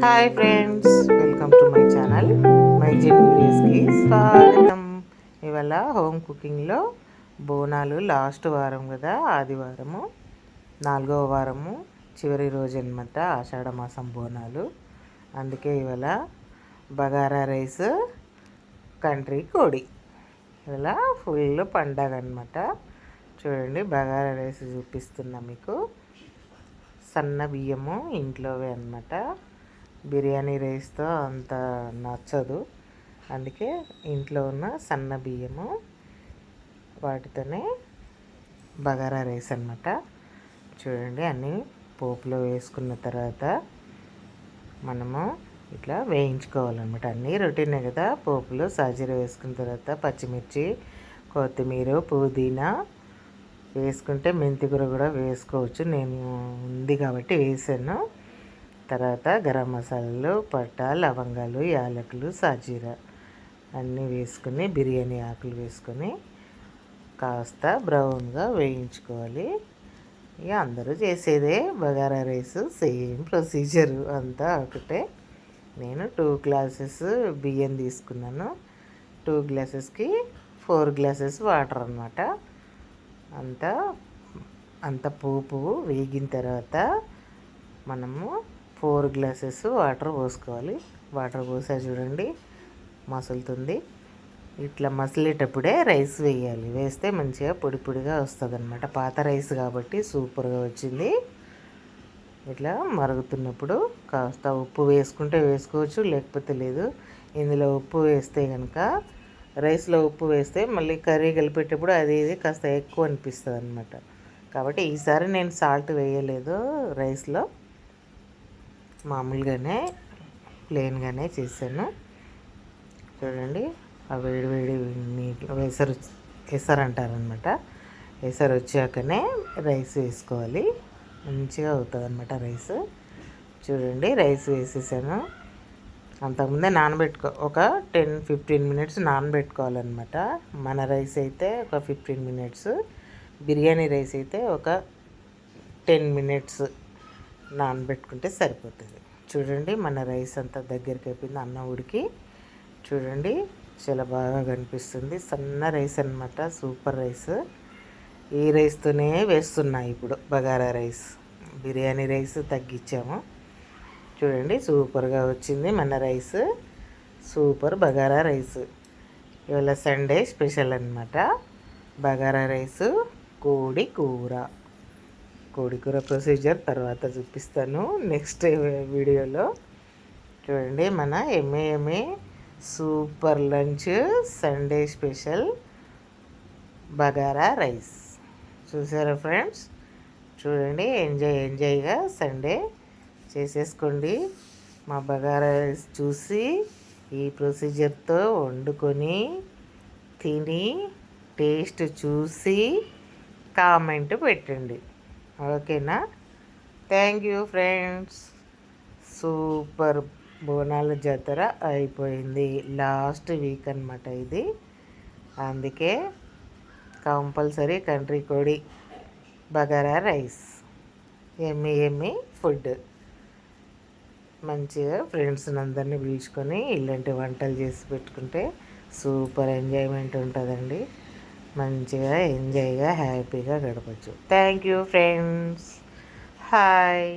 Hi friends, welcome to my channel మైజిన్ వీడియోస్కి స్వాగతం. ఇవాళ హోమ్ కుకింగ్లో బోనాలు లాస్ట్ వారం కదా, ఆదివారము 4వ వారము చివరి రోజు అనమాట ఆషాఢ మాసం బోనాలు. అందుకే ఇవాళ బగారా రైస్, కంట్రీ కోడి ఇవాళ ఫుల్ పండగ అనమాట. చూడండి, బగారా రైస్ చూపిస్తున్నా మీకు. సన్న బియ్యము ఇంట్లోవే అనమాట. బిర్యానీ రైస్తో అంత నచ్చదు, అందుకే ఇంట్లో ఉన్న సన్న బియ్యము వాటితోనే బగారా రైస్ అనమాట. చూడండి, అన్నీ పోపులో వేసుకున్న తర్వాత మనము ఇట్లా వేయించుకోవాలన్నమాట. అన్నీ రొటీనే కదా. పోపులో సాజీర వేసుకున్న తర్వాత పచ్చిమిర్చి, కొత్తిమీర, పుదీనా వేసుకుంటే మెంతికూర కూడా వేసుకోవచ్చు. నేను ఉంది కాబట్టి వేసాను. తర్వాత గరం మసాలాలు, పట్టా, లవంగాలు, యాలకులు, సాజీర అన్నీ వేసుకుని బిర్యానీ ఆకులు వేసుకొని కాస్త బ్రౌన్గా వేయించుకోవాలి. ఇక అందరూ చేసేదే బగారా రైస్, సేమ్ ప్రొసీజర్ అంతా ఒకటే. నేను 2 గ్లాసెస్ బియ్యం తీసుకున్నాను. 2 గ్లాసెస్కి 4 గ్లాసెస్ వాటర్ అన్నమాట. అంత పోపు వేగిన తర్వాత మనము 4 గ్లాసెస్ వాటర్ పోసుకోవాలి. వాటర్ పోసా చూడండి, మసులుతుంది. ఇట్లా మసిలేటప్పుడే రైస్ వేయాలి. వేస్తే మంచిగా పొడి పొడిగా వస్తుంది అనమాట. పాత రైస్ కాబట్టి సూపర్గా వచ్చింది. ఇట్లా మరుగుతున్నప్పుడు కాస్త ఉప్పు వేసుకుంటే వేసుకోవచ్చు, లేకపోతే లేదు. ఇందులో ఉప్పు వేస్తే కనుక, రైస్లో ఉప్పు వేస్తే మళ్ళీ కర్రీ కలిపేటప్పుడు అది ఇది కాస్త ఎక్కువ అనిపిస్తుంది అనమాట. కాబట్టి ఈసారి నేను సాల్ట్ వేయలేదు రైస్లో, మామూలుగానే ప్లెయిన్గానే చేశాను. చూడండి, ఆ వేడి వేడి నీటిలో ఎసరు అంటారనమాట. ఎసరు వచ్చాకనే రైస్ వేసుకోవాలి. మంచిగా అవుతుంది అనమాట రైస్. చూడండి, రైస్ వేసేసాను. అంతకుముందే ఒక 10-15 మినిట్స్ నానబెట్టుకోవాలన్నమాట. మన రైస్ అయితే ఒక 15 మినిట్స్, బిర్యానీ రైస్ అయితే ఒక 10 మినిట్స్ నానబెట్టుకుంటే సరిపోతుంది. చూడండి, మన రైస్ అంతా దగ్గరికి అయిపోయింది. అన్నం ఉడికి చూడండి, చాలా బాగా కనిపిస్తుంది. సన్న రైస్ అనమాట, సూపర్ రైస్. ఈ రైస్తోనే వేస్తున్నా ఇప్పుడు బగారా రైస్. బిర్యానీ రైస్ తగ్గించాము. చూడండి, సూపర్గా వచ్చింది మన రైస్. Super bagara rice. ఇవాళ సండే స్పెషల్ అనమాట. బగారా రైస్, కోడి కూర. కోడి కూర ప్రొసీజర్ తర్వాత చూపిస్తాను నెక్స్ట్ వీడియోలో. చూడండి, మన ఎమ్మె super lunch Sunday special bagara rice. చూసారా ఫ్రెండ్స్? చూడండి, ఎంజాయ్గా సండే చేసేసుకోండి. మా బగారా రైస్ చూసి ఈ ప్రొసీజర్తో వండుకొని తిని టేస్ట్ చూసి కామెంట్ పెట్టండి. ఓకేనా? Thank you friends. సూపర్ బోనాల జాతర అయిపోయింది. లాస్ట్ వీక్ అనమాట ఇది. అందుకే కంపల్సరీ కంట్రీ కోడి బగారా రైస్, ఎమ్మి ఫుడ్. మంచిగా ఫ్రెండ్స్ని అందరినీ పిలుచుకొని ఇలాంటి వంటలు చేసి పెట్టుకుంటే సూపర్ ఎంజాయ్మెంట్ ఉంటుందండి. మంచిగా ఎంజాయ్గా హ్యాపీగా గడపచ్చు. Thank you friends. హాయ్.